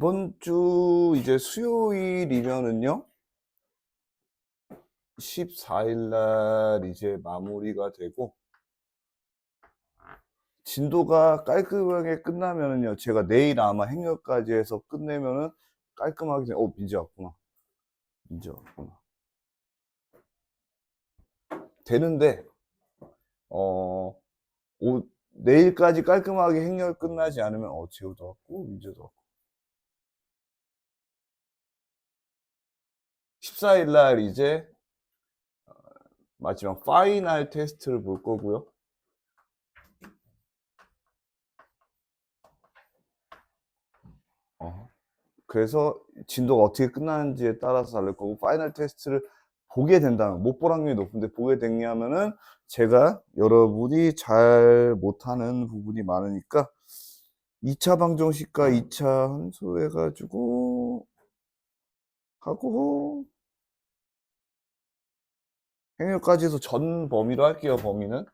이번 주 이제 수요일이면은요, 14일 날 이제 마무리가 되고, 진도가 깔끔하게 끝나면은요, 제가 내일 아마 행렬까지 해서 끝내면은 깔끔하게, 민재 왔구나. 민재 왔구나. 되는데, 내일까지 깔끔하게 행렬 끝나지 않으면, 재호도 왔고, 민재도 왔고. 14일 날 이제, 마지막 파이널 테스트를 볼 거고요. 그래서 진도가 어떻게 끝나는지에 따라서 다를 거고, 파이널 테스트를 보게 된다면, 못 볼 확률이 높은데 보게 되냐면은 제가 여러분이 잘 못하는 부분이 많으니까 2차 방정식과 2차 함수 해가지고 하고 행렬까지 해서 전 범위로 할게요. 범위는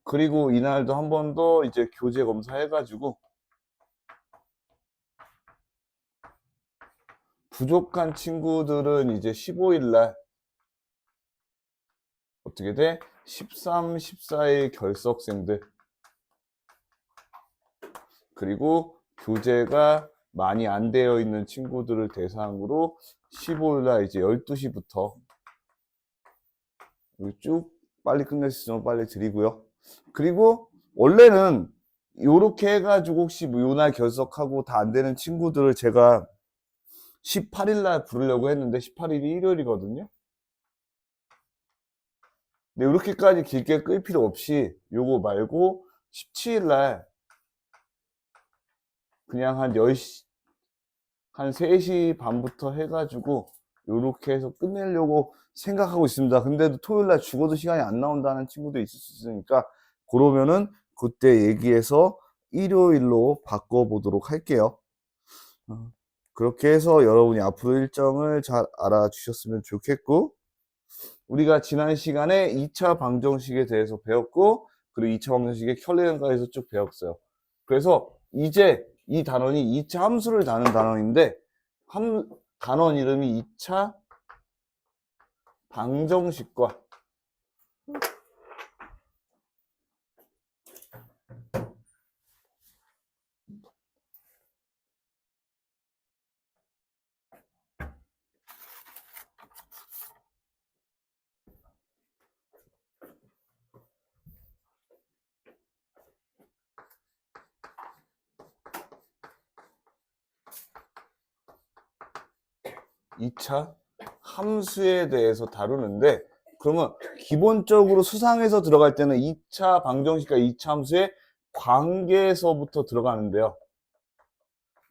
그리고 이날도 한 번 더 이제 교재 검사 해가지고 부족한 친구들은 이제 15일 날 어떻게 돼? 13, 14일 결석생들 그리고 교재가 많이 안 되어 있는 친구들을 대상으로 15일 날 이제 12시부터 쭉 빨리 끝낼 수 있으면 빨리 드리고요. 그리고 원래는 요렇게 해가지고 혹시 뭐 요날 결석하고 다 안 되는 친구들을 제가 18일 날 부르려고 했는데 18일이 일요일이거든요. 근데 이렇게까지 길게 끌 필요 없이 요거 말고 17일 날 그냥 한 10시, 한 3시 반부터 해가지고 요렇게 해서 끝내려고 생각하고 있습니다. 근데도 토요일날 죽어도 시간이 안 나온다는 친구도 있을 수 있으니까 그러면은 그때 얘기해서 일요일로 바꿔보도록 할게요. 그렇게 해서 여러분이 앞으로 일정을 잘 알아주셨으면 좋겠고, 우리가 지난 시간에 2차 방정식에 대해서 배웠고, 그리고 2차 방정식의 켤레현가에서 쭉 배웠어요. 그래서 이제 이 단원이 2차 함수를 다루는 단원인데, 단원 이름이 2차 방정식과 2차 함수에 대해서 다루는데, 그러면 기본적으로 수상에서 들어갈 때는 2차 방정식과 2차 함수의 관계에서부터 들어가는데요.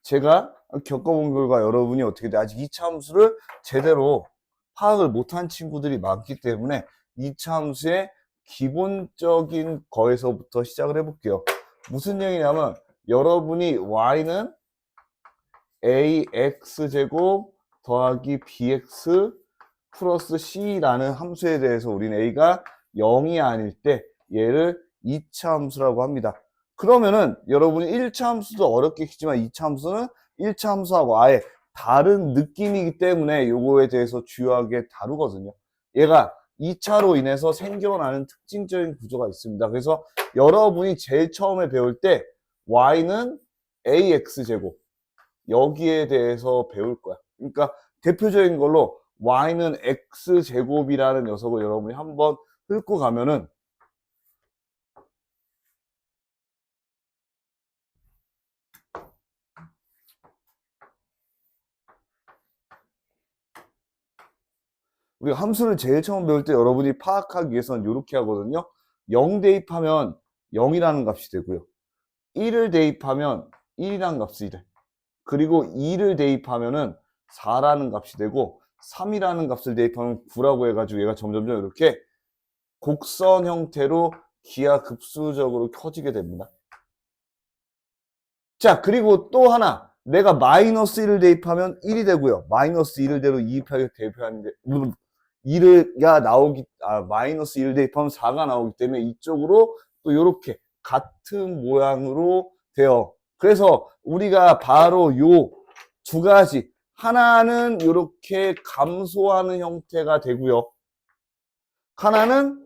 제가 겪어본 결과 여러분이 어떻게 돼? 아직 2차 함수를 제대로 파악을 못한 친구들이 많기 때문에 2차 함수의 기본적인 거에서부터 시작을 해볼게요. 무슨 얘기냐면 여러분이 y는 ax제곱 더하기 bx 플러스 c라는 함수에 대해서 우리는 a가 0이 아닐 때 얘를 2차 함수라고 합니다. 그러면은 여러분이 1차 함수도 어렵게 키지만 2차 함수는 1차 함수하고 아예 다른 느낌이기 때문에 요거에 대해서 주요하게 다루거든요. 얘가 2차로 인해서 생겨나는 특징적인 구조가 있습니다. 그래서 여러분이 제일 처음에 배울 때 y는 ax제곱 여기에 대해서 배울 거야. 그러니까 대표적인 걸로 y는 x제곱이라는 녀석을 여러분이 한번 훑고 가면은 우리가 함수를 제일 처음 배울 때 여러분이 파악하기 위해서는 이렇게 하거든요. 0 대입하면 0이라는 값이 되고요. 1을 대입하면 1이라는 값이 돼. 그리고 2를 대입하면은 4라는 값이 되고 3이라는 값을 대입하면 9라고 해가지고 얘가 점점점 이렇게 곡선 형태로 기하급수적으로 커지게 됩니다. 자, 그리고 또 하나. 내가 마이너스 1을 대입하면 1이 되고요. 마이너스 1을 대입하는데, 2가 나오기, 마이너스 1을 대입하면 4가 나오기 때문에 이쪽으로 또 이렇게 같은 모양으로 돼요. 그래서 우리가 바로 요 두 가지, 하나는 이렇게 감소하는 형태가 되고요. 하나는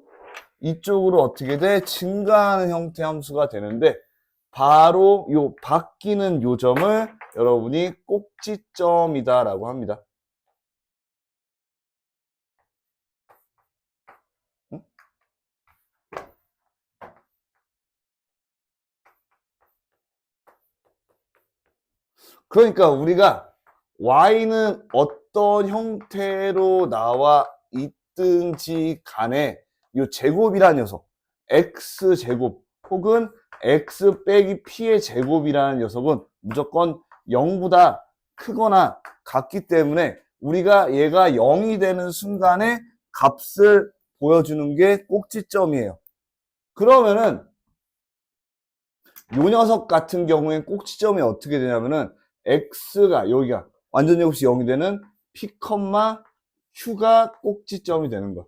이쪽으로 어떻게 돼? 증가하는 형태 함수가 되는데, 바로 요 바뀌는 요 점을 여러분이 꼭지점이다 라고 합니다. 응? 그러니까 우리가 y는 어떤 형태로 나와 있든지 간에 이 제곱이라는 녀석, x제곱 혹은 x 빼기 p의 제곱이라는 녀석은 무조건 0보다 크거나 같기 때문에 우리가 얘가 0이 되는 순간에 값을 보여주는 게 꼭지점이에요. 그러면은 요 녀석 같은 경우엔 꼭지점이 어떻게 되냐면은 x가 여기가 완전히 없이 0이 되는 p, q가 꼭지점이 되는 거야.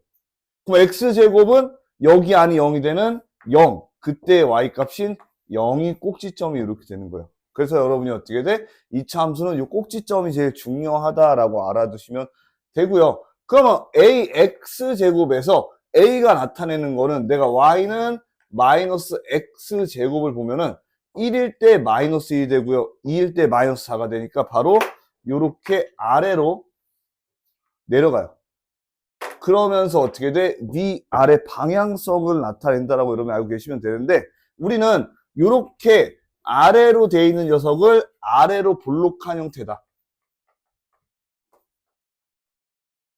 그럼 x제곱은 여기 안이 0이 되는 0. 그때 y 값인 0이 꼭지점이 이렇게 되는 거예요. 그래서 여러분이 어떻게 돼? 2차 함수는 이 꼭지점이 제일 중요하다라고 알아두시면 되고요. 그러면 ax제곱에서 a가 나타내는 거는 내가 y는 마이너스 x제곱을 보면은 1일 때 마이너스 1이 되고요. 2일 때 마이너스 4가 되니까 바로 이렇게 아래로 내려가요. 그러면서 어떻게 돼? 위 아래 방향성을 나타낸다라고 여러분이 알고 계시면 되는데, 우리는 이렇게 아래로 돼 있는 녀석을 아래로 볼록한 형태다.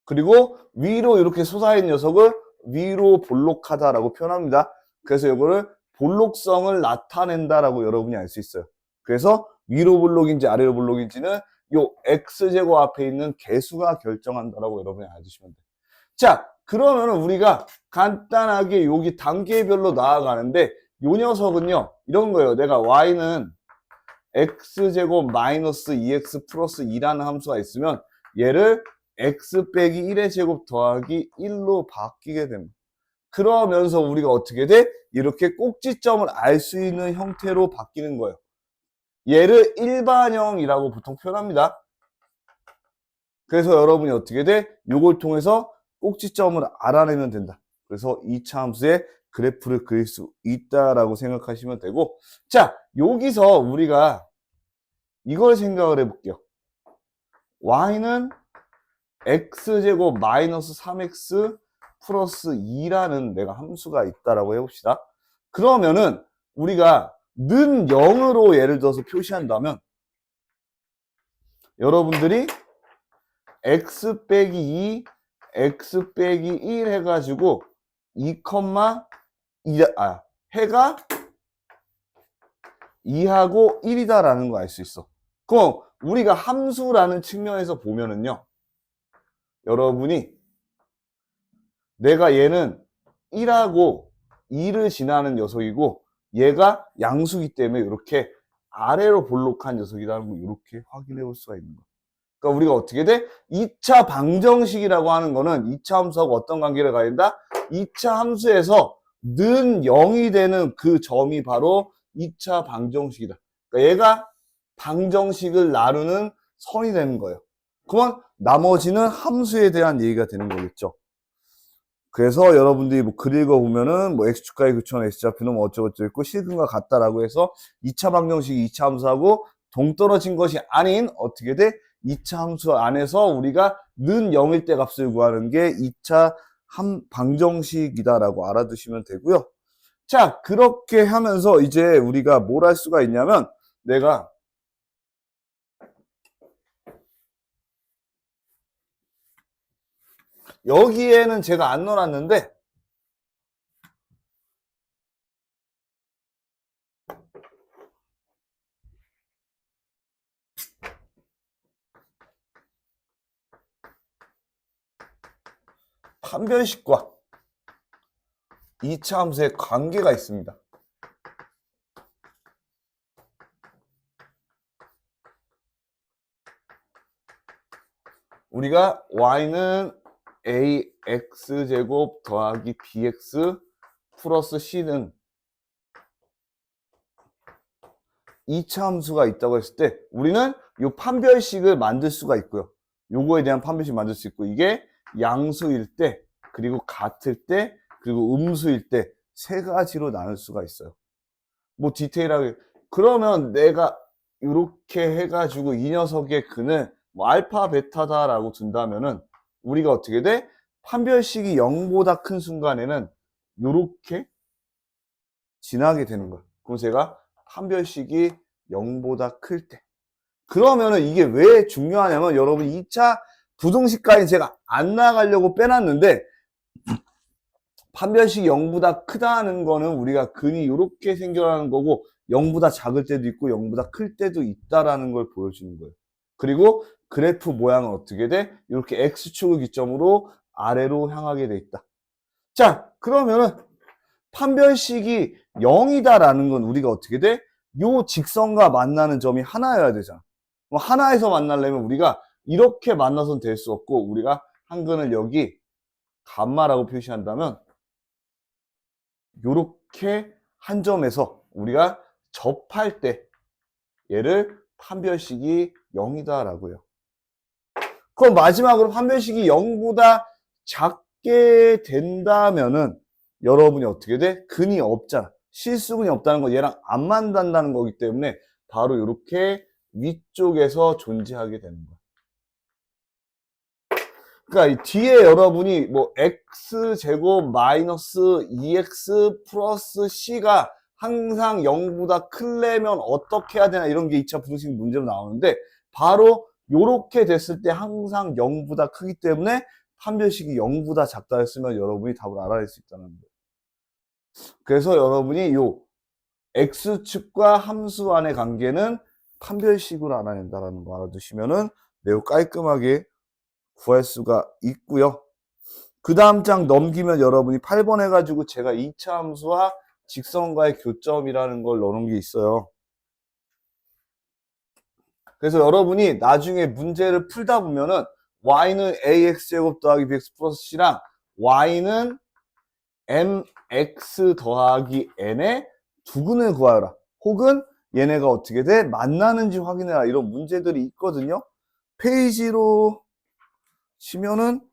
그리고 위로 이렇게 솟아있는 녀석을 위로 볼록하다라고 표현합니다. 그래서 이거를 볼록성을 나타낸다라고 여러분이 알 수 있어요. 그래서 위로 볼록인지 아래로 볼록인지는 요 x제곱 앞에 있는 개수가 결정한다라고 여러분이 알아두시면 돼요. 자, 그러면은 우리가 간단하게 여기 단계별로 나아가는데, 요 녀석은요 이런 거예요. 내가 y는 x제곱 마이너스 2x 플러스 2라는 함수가 있으면 얘를 x 빼기 1의 제곱 더하기 1로 바뀌게 됩니다. 그러면서 우리가 어떻게 돼? 이렇게 꼭지점을 알 수 있는 형태로 바뀌는 거예요. 얘를 일반형이라고 보통 표현합니다. 그래서 여러분이 어떻게 돼? 요걸 통해서 꼭지점을 알아내면 된다. 그래서 2차 함수의 그래프를 그릴 수 있다라고 생각하시면 되고, 자, 여기서 우리가 이걸 생각을 해볼게요. y는 x제곱 마이너스 3x 플러스 2라는 내가 함수가 있다라고 해봅시다. 그러면은 우리가 는 0으로 예를 들어서 표시한다면 여러분들이 x 빼기 2, x 빼기 1 해가지고 2, 2, 해가 2하고 1이다라는 거 알 수 있어. 그럼 우리가 함수라는 측면에서 보면은요, 여러분이 내가 얘는 1하고 2를 지나는 녀석이고 얘가 양수기 때문에 이렇게 아래로 볼록한 녀석이라는 걸 이렇게 확인해 볼 수가 있는 거야. 그러니까 우리가 어떻게 돼? 2차 방정식이라고 하는 거는 2차 함수하고 어떤 관계를 가진다? 2차 함수에서 는 0이 되는 그 점이 바로 2차 방정식이다. 그러니까 얘가 방정식을 나누는 선이 되는 거예요. 그러면 나머지는 함수에 대한 얘기가 되는 거겠죠. 그래서 여러분들이 뭐 글 읽어보면은 뭐 x축과의 교차원 x좌표는 뭐 어쩌고저쩌고 있고 실근과 같다라고 해서 2차 방정식이 2차 함수하고 동떨어진 것이 아닌 어떻게 돼? 2차 함수 안에서 우리가 는 0일 때 값을 구하는 게 2차 방정식이다라고 알아두시면 되고요. 자, 그렇게 하면서 이제 우리가 뭘 할 수가 있냐면, 내가 여기에는 제가 안 넣어놨는데 판별식과 2차 함수의 관계가 있습니다. 우리가 y는 ax제곱 더하기 bx 플러스 c는 2차 함수가 있다고 했을 때 우리는 이 판별식을 만들 수가 있고요. 요거에 대한 판별식 만들 수 있고 이게 양수일 때 그리고 같을 때 그리고 음수일 때 세 가지로 나눌 수가 있어요. 뭐 디테일하게 그러면 내가 이렇게 해가지고 이 녀석의 근을 뭐 알파 베타다라고 둔다면은 우리가 어떻게 돼? 판별식이 0보다 큰 순간에는 이렇게 지나게 되는 거예요. 그럼 제가 판별식이 0보다 클 때. 그러면은 이게 왜 중요하냐면 여러분 2차 부등식까지 제가 안 나가려고 빼놨는데 판별식이 0보다 크다는 거는 우리가 근이 이렇게 생겨나는 거고 0보다 작을 때도 있고 0보다 클 때도 있다라는 걸 보여주는 거예요. 그리고 그래프 모양은 어떻게 돼? 이렇게 X축을 기점으로 아래로 향하게 돼 있다. 자, 그러면은 판별식이 0이다라는 건 우리가 어떻게 돼? 요 직선과 만나는 점이 하나여야 되잖아. 하나에서 만나려면 우리가 이렇게 만나선 될 수 없고 우리가 한근을 여기 감마라고 표시한다면 요렇게 한 점에서 우리가 접할 때 얘를 판별식이 0이다라고요. 그럼 마지막으로 판별식이 0보다 작게 된다면은 여러분이 어떻게 돼? 근이 없잖아. 실수근이 없다는 건 얘랑 안 만난다는 거기 때문에 바로 이렇게 위쪽에서 존재하게 되는 거야. 그러니까 이 뒤에 여러분이 뭐 x제곱 마이너스 2x 플러스 c가 항상 0보다 크려면 어떻게 해야 되나 이런 게 2차 부등식 문제로 나오는데 바로 요렇게 됐을 때 항상 0보다 크기 때문에 판별식이 0보다 작다 했으면 여러분이 답을 알아낼 수 있다는 거예요. 그래서 여러분이 요 x축과 함수 안의 관계는 판별식으로 알아낸다는 거 알아두시면은 매우 깔끔하게 구할 수가 있고요. 그 다음 장 넘기면 여러분이 8번 해가지고 제가 2차 함수와 직선과의 교점이라는 걸 넣어놓은 게 있어요. 그래서 여러분이 나중에 문제를 풀다 보면은 y는 ax제곱 더하기 bx 플러스 c랑 y는 mx 더하기 n의 두근을 구하여라. 혹은 얘네가 어떻게 돼? 만나는지 확인해라. 이런 문제들이 있거든요. 페이지로 치면은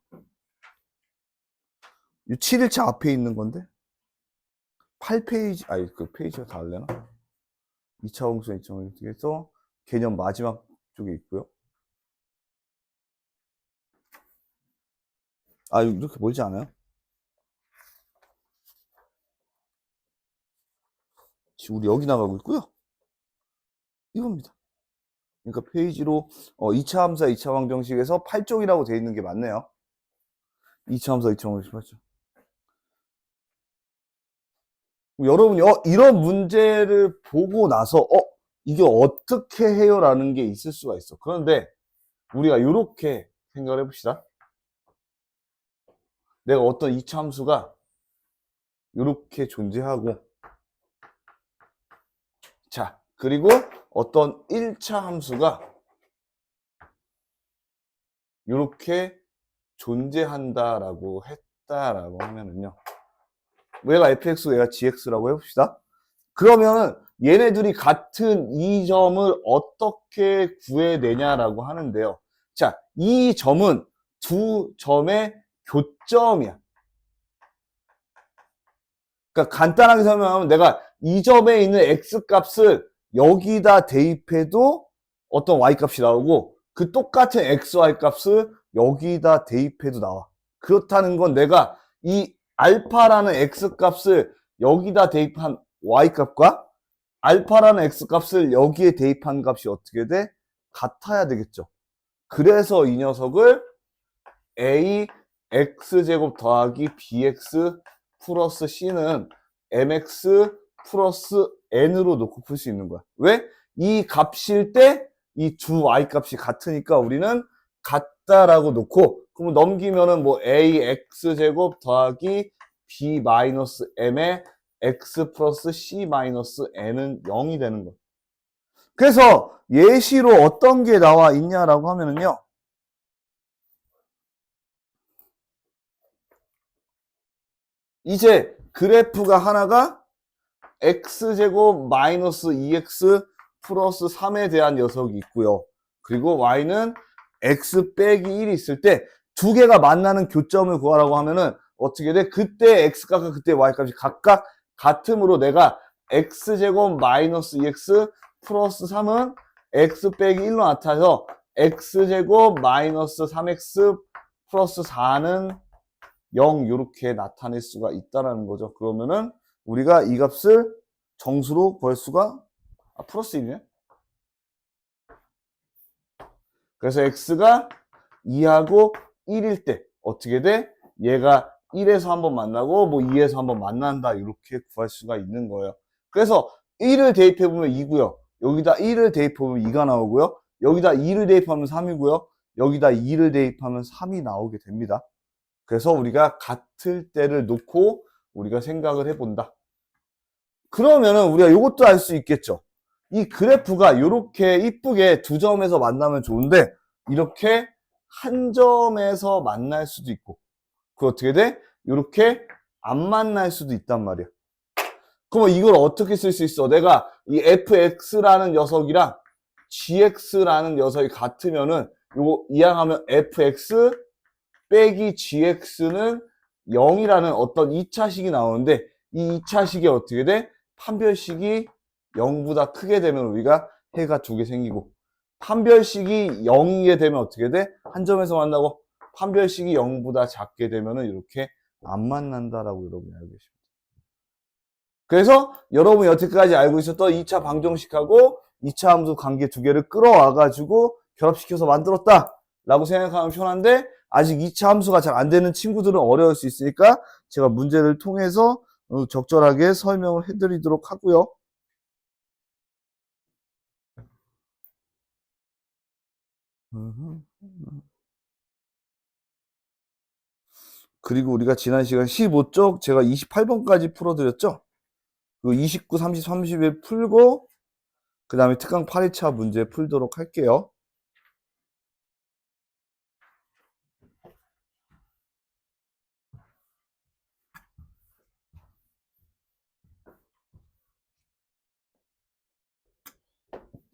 7일차 앞에 있는 건데 8페이지 아니 그 페이지가 다 할래나? 2차 공수 2차 공수에서 개념 마지막 쪽에 있고요. 아 이렇게 멀지 않아요? 지금 우리 여기 나가고 있고요. 이겁니다. 그러니까 페이지로 2차 함수와 2차 방정식에서 8쪽이라고 되어 있는 게 맞네요. 2차 함수와 2차 방정식 맞죠? 여러분이 이런 문제를 보고 나서 이게 어떻게 해요? 라는 게 있을 수가 있어. 그런데 우리가 이렇게 생각을 해봅시다. 내가 어떤 2차 함수가 이렇게 존재하고 자 그리고 어떤 1차 함수가 이렇게 존재한다라고 했다라고 하면은요. 얘가 fx고 얘가 gx라고 해봅시다. 그러면은 얘네들이 같은 이 점을 어떻게 구해내냐라고 하는데요. 자, 이 점은 두 점의 교점이야. 그러니까 간단하게 설명하면 내가 이 점에 있는 x 값을 여기다 대입해도 어떤 y 값이 나오고 그 똑같은 xy 값을 여기다 대입해도 나와. 그렇다는 건 내가 이 알파라는 x 값을 여기다 대입한 y 값과 알파라는 x 값을 여기에 대입한 값이 어떻게 돼? 같아야 되겠죠. 그래서 이 녀석을 a x제곱 더하기 bx 플러스 c는 mx 플러스 n으로 놓고 풀 수 있는 거야. 왜? 이 값일 때 이 두 y 값이 같으니까 우리는 같다라고 놓고 그럼 넘기면은 뭐 a x제곱 더하기 b 마이너스 m의 x 플러스 c 마이너스 n은 0이 되는 거야. 그래서 예시로 어떤 게 나와 있냐라고 하면은요. 이제 그래프가 하나가 x제곱 마이너스 2x 플러스 3에 대한 녀석이 있고요. 그리고 y는 x 빼기 1이 있을 때 두 개가 만나는 교점을 구하라고 하면은 어떻게 돼? 그때 x값과 그때 y값이 각각 같으므로 내가 x제곱 마이너스 2x 플러스 3은 x 빼기 1로 나타나서 x제곱 마이너스 3x 플러스 4는 0 이렇게 나타낼 수가 있다는 거죠. 그러면은 우리가 이 값을 정수로 구할 수가 플러스 1이네. 그래서 x가 2하고 1일 때 어떻게 돼? 얘가 1에서 한번 만나고 뭐 2에서 한번 만난다 이렇게 구할 수가 있는 거예요. 그래서 1을 대입해보면 2고요. 여기다 1을 대입해보면 2가 나오고요. 여기다 2를 대입하면 3이고요. 여기다 2를 대입하면 3이 나오게 됩니다. 그래서 우리가 같을 때를 놓고 우리가 생각을 해본다. 그러면은 우리가 이것도 알 수 있겠죠. 이 그래프가 이렇게 이쁘게 두 점에서 만나면 좋은데 이렇게 한 점에서 만날 수도 있고 그 어떻게 돼? 이렇게 안 만날 수도 있단 말이야. 그러면 이걸 어떻게 쓸 수 있어? 내가 이 fx라는 녀석이랑 gx라는 녀석이 같으면은 요거 이항하면 fx 빼기 gx는 0이라는 어떤 2차식이 나오는데 이 2차식이 어떻게 돼? 판별식이 0보다 크게 되면 우리가 해가 두 개 생기고 판별식이 0이게 되면 어떻게 돼? 한 점에서 만나고 판별식이 0보다 작게 되면 이렇게 안 만난다라고 여러분이 알고 계십니다. 그래서 여러분이 여태까지 알고 있었던 2차 방정식하고 2차 함수 관계 두 개를 끌어와가지고 결합시켜서 만들었다라고 생각하면 편한데 아직 2차 함수가 잘 안 되는 친구들은 어려울 수 있으니까 제가 문제를 통해서 적절하게 설명을 해드리도록 하고요. 그리고 우리가 지난 시간 15쪽 제가 28번까지 풀어드렸죠? 그 29, 30, 31 풀고 그 다음에 특강 8회차 문제 풀도록 할게요.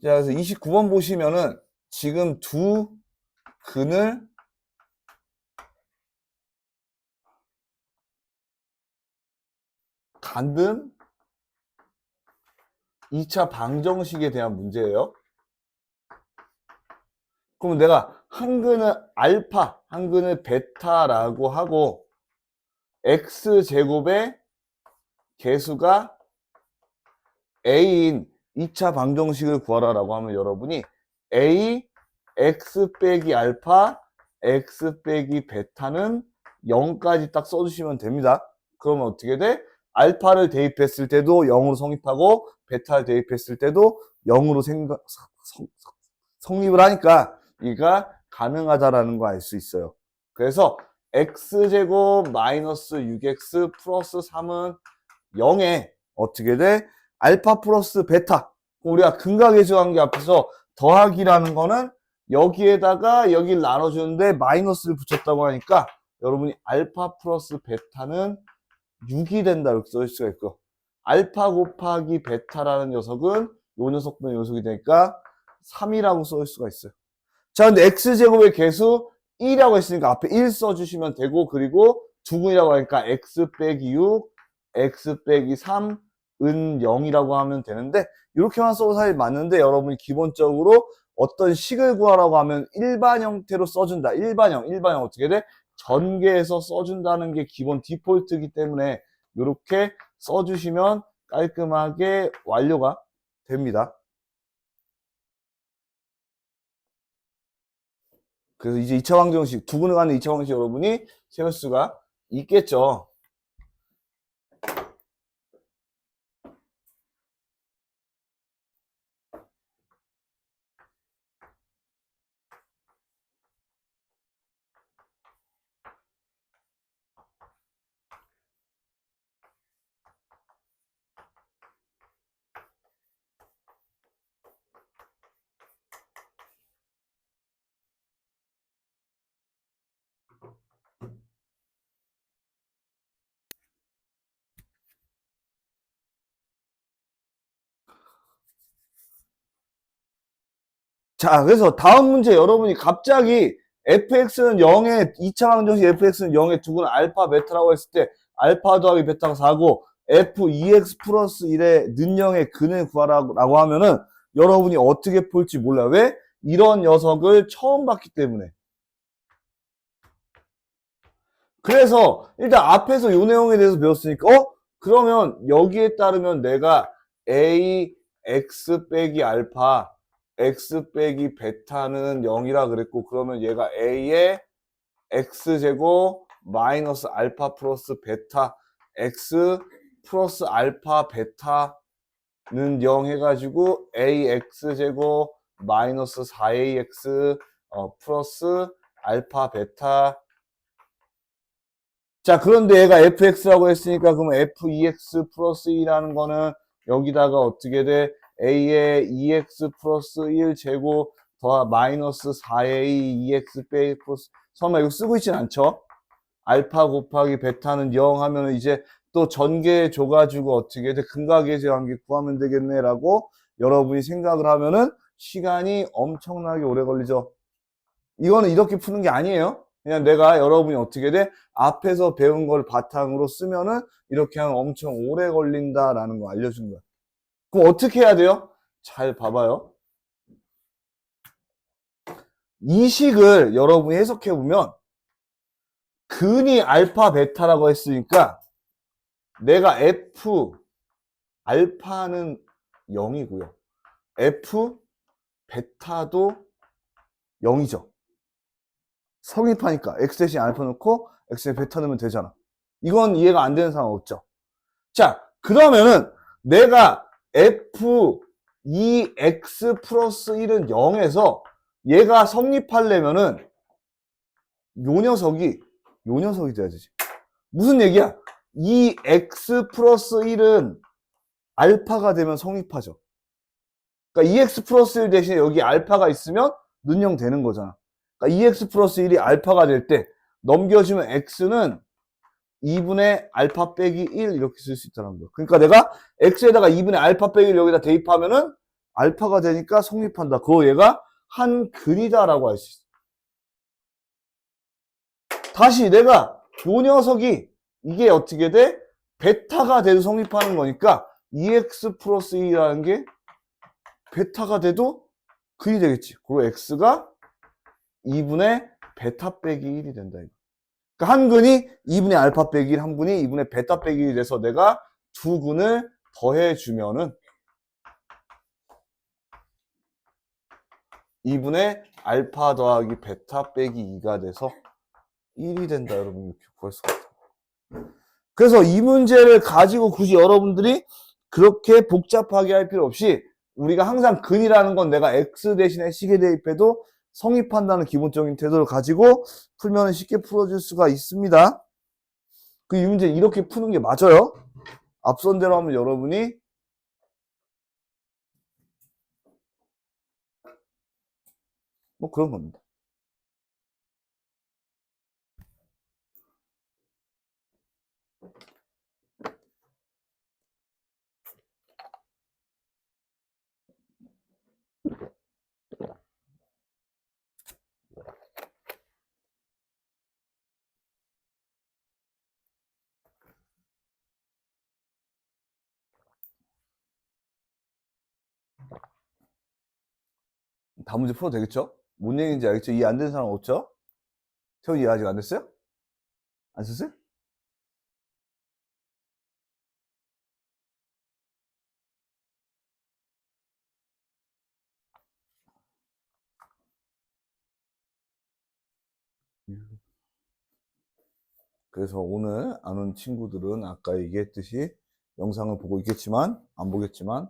자, 그래서 29번 보시면은 지금 두 근을 간든 2차 방정식에 대한 문제예요. 그러면 내가 한 근을 알파, 한 근을 베타라고 하고 x제곱의 개수가 a인 2차 방정식을 구하라라고 하면 여러분이 a x 빼기 알파 x 빼기 베타는 0까지 딱 써주시면 됩니다. 그러면 어떻게 돼? 알파를 대입했을 때도 0으로 성립하고 베타를 대입했을 때도 0으로 성립을 하니까 이가 가능하다라는 거 알 수 있어요. 그래서 x제곱 마이너스 6x 플러스 3은 0에 어떻게 돼? 알파 플러스 베타. 우리가 근각계수 관계 앞에서 더하기라는 거는 여기에다가 여기를 나눠주는데 마이너스를 붙였다고 하니까 여러분이 알파 플러스 베타는 6이 된다 이렇게 써줄 수가 있고 알파 곱하기 베타라는 녀석은 요 녀석분의 녀석이 되니까 3이라고 써줄 수가 있어요. 자, 근데 x제곱의 개수 1이라고 했으니까 앞에 1 써주시면 되고 그리고 두근이라고 하니까 x 빼기 6 x 빼기 3 은 0이라고 하면 되는데 이렇게만 써도 사실 맞는데 여러분이 기본적으로 어떤 식을 구하라고 하면 일반 형태로 써준다. 일반형 어떻게 돼? 전개해서 써준다는 게 기본 디폴트이기 때문에 이렇게 써주시면 깔끔하게 완료가 됩니다. 그래서 이제 2차 방정식, 두근을 가는 2차 방정식 여러분이 세울 수가 있겠죠. 자, 그래서 다음 문제 여러분이 갑자기 fx는 0에 2차 방정식 fx는 0에 두고는 알파 베타라고 했을 때 알파 더하기 베타가 4고 f2x 플러스 1의 는영의 근을 구하라고 하면은 여러분이 어떻게 풀지 몰라요. 왜? 이런 녀석을 처음 봤기 때문에. 그래서 일단 앞에서 요 내용에 대해서 배웠으니까 그러면 여기에 따르면 내가 a x 빼기 알파 x 빼기 베타는 0이라 그랬고 그러면 얘가 a의 x제곱 마이너스 알파 플러스 베타 x 플러스 알파 베타는 0 해가지고 ax제곱 마이너스 4ax 플러스 알파 베타. 자, 그런데 얘가 fx라고 했으니까 그럼 f2x 플러스 2라는 거는 여기다가 어떻게 돼? a의 2x 플러스 1 제곱 더 마이너스 4a 2x 빼기 플러스 설마 이거 쓰고 있진 않죠? 알파 곱하기 베타는 0 하면 이제 또 전개 줘가지고 어떻게 돼? 근각계제 관계 구하면 되겠네 라고 여러분이 생각을 하면은 시간이 엄청나게 오래 걸리죠. 이거는 이렇게 푸는 게 아니에요. 그냥 내가 여러분이 어떻게 돼? 앞에서 배운 걸 바탕으로 쓰면은 이렇게 하면 엄청 오래 걸린다라는 거 알려주는 거야. 그럼 어떻게 해야 돼요? 잘 봐봐요. 이 식을 여러분이 해석해 보면 근이 알파 베타라고 했으니까 내가 f 알파는 0이고요. f 베타도 0이죠. 성립하니까 x 대신 알파 넣고 x에 베타 넣으면 되잖아. 이건 이해가 안 되는 상황 없죠. 자, 그러면은 내가 f2x 플러스 1은 0에서 얘가 성립하려면은 요 녀석이 돼야 되지. 무슨 얘기야? 2x 플러스 1은 알파가 되면 성립하죠. 그러니까 2x 플러스 1 대신에 여기 알파가 있으면 능용되는 거잖아. 그러니까 2x 플러스 1이 알파가 될 때 넘겨주면 x는 2분의 알파 빼기 1 이렇게 쓸 수 있다는 거야. 그러니까 내가 x에다가 2분의 알파 빼기 1 여기다 대입하면은 알파가 되니까 성립한다. 그거 얘가 한 근이다라고 할 수 있어. 다시 내가 요 녀석이 이게 어떻게 돼? 베타가 돼도 성립하는 거니까 2x 플러스 2라는 게 베타가 돼도 근이 되겠지. 그리고 x가 2분의 베타 빼기 1이 된다. 이거. 그러니까 한 근이 2분의 알파 빼기 1, 한 근이 2분의 베타 빼기 1이 돼서 내가 두 근을 더해주면은 2분의 알파 더하기 베타 빼기 2가 돼서 1이 된다. 여러분 이렇게 구할 수가 있다. 그래서 이 문제를 가지고 굳이 여러분들이 그렇게 복잡하게 할 필요 없이 우리가 항상 근이라는 건 내가 x 대신에 식에 대입해도 성립한다는 기본적인 태도를 가지고 풀면 쉽게 풀어줄 수가 있습니다. 그 이 문제 이렇게 푸는 게 맞아요. 앞선 대로 하면 여러분이 뭐 그런 겁니다. 다음 문제 풀어도 되겠죠? 뭔 얘기인지 알겠죠? 이해 안 되는 사람 없죠? 태훈이 이해 아직 안 됐어요? 안 썼어요? 그래서 오늘 안 온 친구들은 아까 얘기했듯이 영상을 보고 있겠지만 안 보겠지만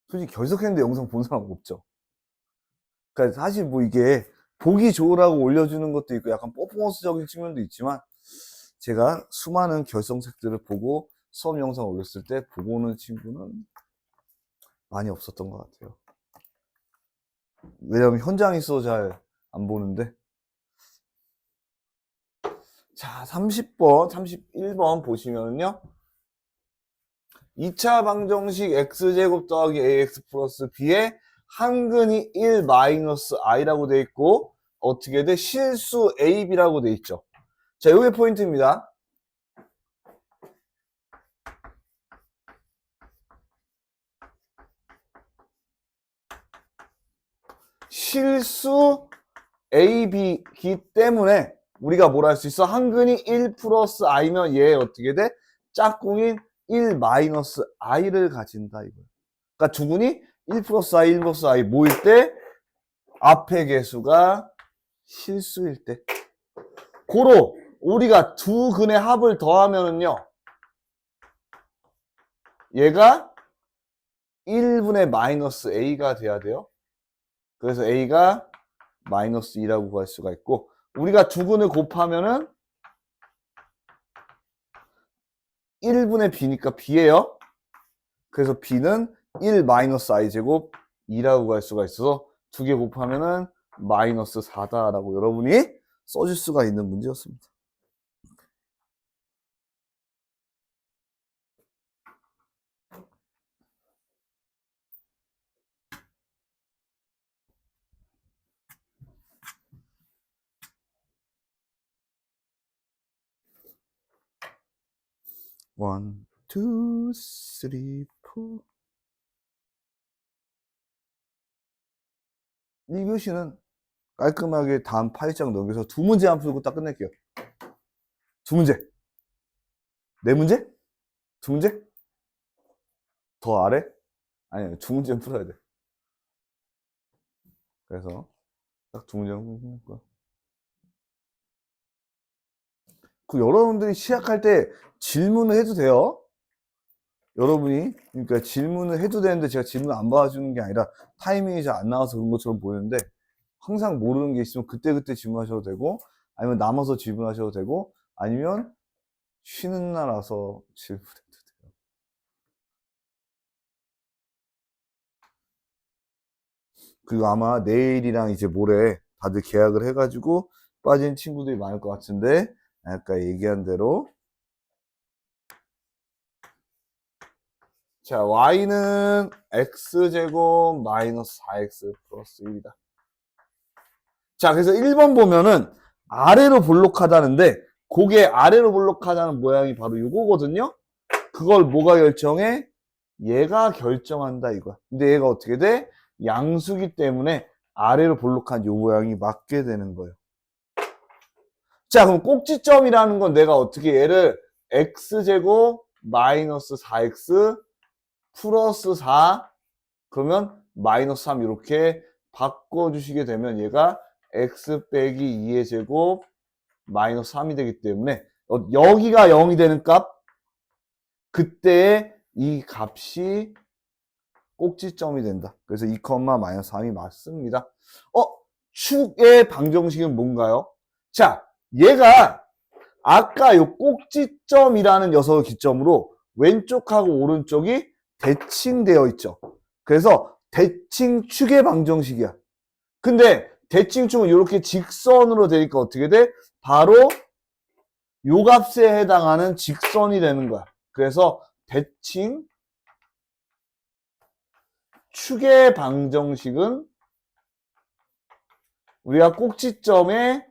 솔직히 결석했는데 영상 본 사람 없죠. 그러니까 사실 뭐 이게 보기 좋으라고 올려주는 것도 있고 약간 퍼포먼스적인 측면도 있지만 제가 수많은 결성책들을 보고 수업 영상 올렸을 때 보고 오는 친구는 많이 없었던 것 같아요. 왜냐면 현장에 있어서 잘 안 보는데. 자, 30번, 31번 보시면요. 2차 방정식 x제곱 더하기 ax 플러스 b의 한근이 1 마이너스 i라고 돼 있고 어떻게 돼? 실수 ab라고 돼 있죠. 자, 요게 포인트입니다. 실수 ab이기 때문에 우리가 뭘 할 수 있어? 한근이 1 플러스 i면 얘 어떻게 돼? 짝꿍인 1 마이너스 i를 가진다 이거야. 그러니까 두근이 1 플러스 i, 1 플러스 i 모일 때 앞에 개수가 실수일 때 고로 우리가 두 근의 합을 더하면은요 얘가 1분의 마이너스 a가 돼야 돼요. 그래서 a가 마이너스 2라고 구할 수가 있고 우리가 두 근을 곱하면은 1분의 b니까 b예요. 그래서 b는 1 마이너스 i 제곱 2라고 구할 수가 있어서 두 개 곱하면은 마이너스 4다라고 여러분이 써줄 수가 있는 문제였습니다. 원, 투, 쓰리, 포. 1교시는 깔끔하게 다음 8장 넘겨서 두 문제만 풀고 딱 끝낼게요. 두 문제. 네 문제? 두 문제? 더 아래? 아니요, 두 문제는 풀어야 돼. 그래서 딱 두 문제는 풀는 거야. 그 여러분들이 시작할 때 질문을 해도 돼요. 여러분이 그러니까 질문을 해도 되는데 제가 질문 안 봐주는 게 아니라 타이밍이 잘 안 나와서 그런 것처럼 보이는데 항상 모르는 게 있으면 그때그때 질문하셔도 되고 아니면 남아서 질문하셔도 되고 아니면 쉬는 날 와서 질문해도 돼요. 그리고 아마 내일이랑 이제 모레 다들 계약을 해가지고 빠진 친구들이 많을 것 같은데 아까 얘기한 대로 자 y는 x제곱 마이너스 4x 플러스 1이다. 자 그래서 1번 보면은 아래로 볼록하다는데 그게 아래로 볼록하다는 모양이 바로 이거거든요. 그걸 뭐가 결정해? 얘가 결정한다 이거야. 근데 얘가 어떻게 돼? 양수기 때문에 아래로 볼록한 이 모양이 맞게 되는 거예요. 자 그럼 꼭지점이라는 건 내가 어떻게 얘를 x제곱 마이너스 4x 플러스 4 그러면 마이너스 3 이렇게 바꿔주시게 되면 얘가 x 빼기 2의 제곱 마이너스 3이 되기 때문에 여기가 0이 되는 값 그때 이 값이 꼭지점이 된다. 그래서 2, 마이너스 3이 맞습니다. 축의 방정식은 뭔가요? 자, 얘가 아까 이 꼭지점이라는 녀석을 기점으로 왼쪽하고 오른쪽이 대칭되어 있죠. 그래서 대칭 축의 방정식이야. 근데 대칭축은 이렇게 직선으로 되니까 어떻게 돼? 바로 요 값에 해당하는 직선이 되는 거야. 그래서 대칭 축의 방정식은 우리가 꼭지점에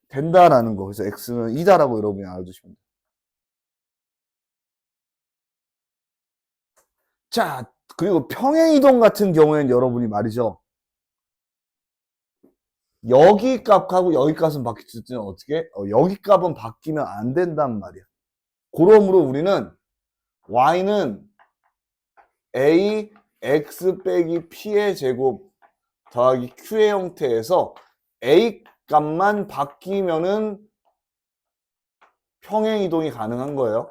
된다라는 거. 그래서 x는 2다라고 여러분이 알아두시면 돼요. 자, 그리고 평행이동 같은 경우에는 여러분이 말이죠. 여기 값하고 여기 값은 바뀔 때는 어떻게? 여기 값은 바뀌면 안 된단 말이야. 그러므로 우리는 y는 a x 빼기 p의 제곱 더하기 q의 형태에서 a 값만 바뀌면은 평행이동이 가능한 거예요.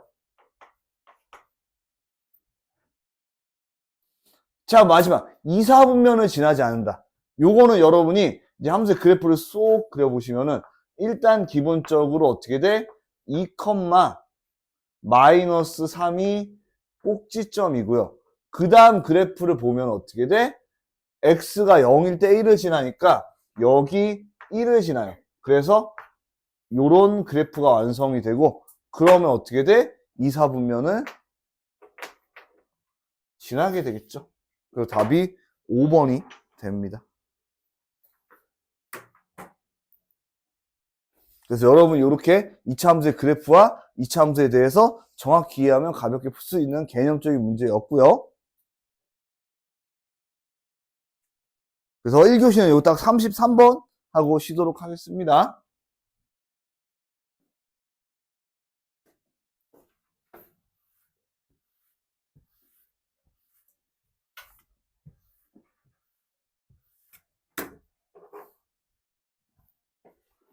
자, 마지막 2, 4분면을 지나지 않는다. 요거는 여러분이 이제 함수의 그래프를 쏙 그려보시면은 일단 기본적으로 어떻게 돼? 2, 마이너스 3이 꼭지점이고요. 그 다음 그래프를 보면 어떻게 돼? x가 0일 때 1을 지나니까 여기 1을 지나요. 그래서 요런 그래프가 완성이 되고 그러면 어떻게 돼? 2, 4분면을 지나게 되겠죠. 그래서 답이 5번이 됩니다. 그래서 여러분 이렇게 2차 함수의 그래프와 2차 함수에 대해서 정확히 이해하면 가볍게 풀 수 있는 개념적인 문제였고요. 그래서 1교시는 요 딱 33번 하고 쉬도록 하겠습니다.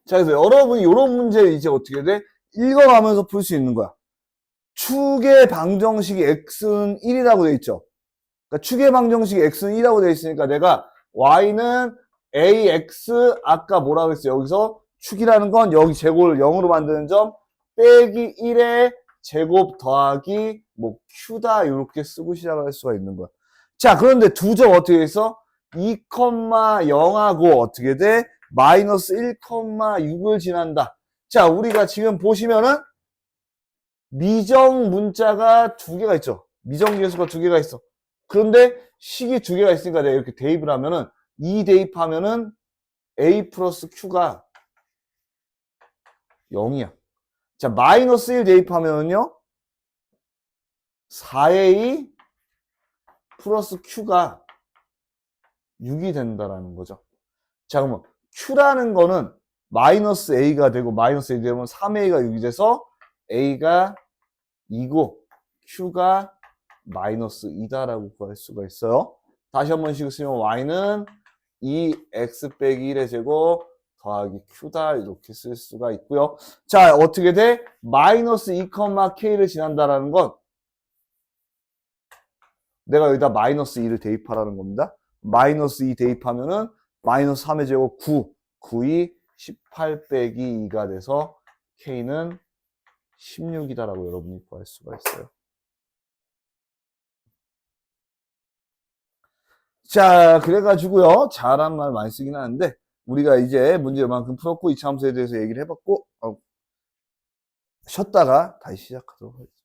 자, 그래서 여러분이 이런 문제 이제 어떻게 돼? 읽어가면서 풀 수 있는 거야. 축의 방정식이 x는 1이라고 돼 있죠. 그러니까 축의 방정식이 x는 1이라고 돼 있으니까 내가 y는 ax 아까 뭐라고 했어요? 여기서 축이라는 건 여기 제곱을 0으로 만드는 점 빼기 1의 제곱 더하기 뭐 q다 이렇게 쓰고 시작할 수가 있는 거야. 자, 그런데 두 점 어떻게 해서 2,0하고 어떻게 돼? 마이너스 1,6을 지난다. 자, 우리가 지금 보시면은 미정 문자가 두 개가 있죠. 미정 계수가 두 개가 있어. 그런데 식이 두 개가 있으니까 내가 이렇게 대입을 하면은 2 대입하면은 a 플러스 q가 0이야. 자, 마이너스 1 대입하면은요 4a 플러스 q가 6이 된다라는 거죠. 자, 그러면 q라는 거는 마이너스 a가 되고 마이너스 a 되면 3a가 6이 돼서 a가 2고 q가 마이너스 2다라고 구할 수가 있어요. 다시 한 번씩 쓰면 y는 2x 빼기 1의 제곱 더하기 q다 이렇게 쓸 수가 있고요. 자, 어떻게 돼? 마이너스 2,k를 지난다라는 건 내가 여기다 마이너스 2를 대입하라는 겁니다. 마이너스 2 대입하면은 마이너스 3의 제곱 9, 9이 18 빼기 2가 돼서 k는 16이다라고 여러분이 구할 수가 있어요. 자, 그래가지고요. 잘한 말 많이 쓰긴 하는데 우리가 이제 문제 요만큼 풀었고 2차 함수에 대해서 얘기를 해봤고 쉬었다가 다시 시작하도록 하겠습니다.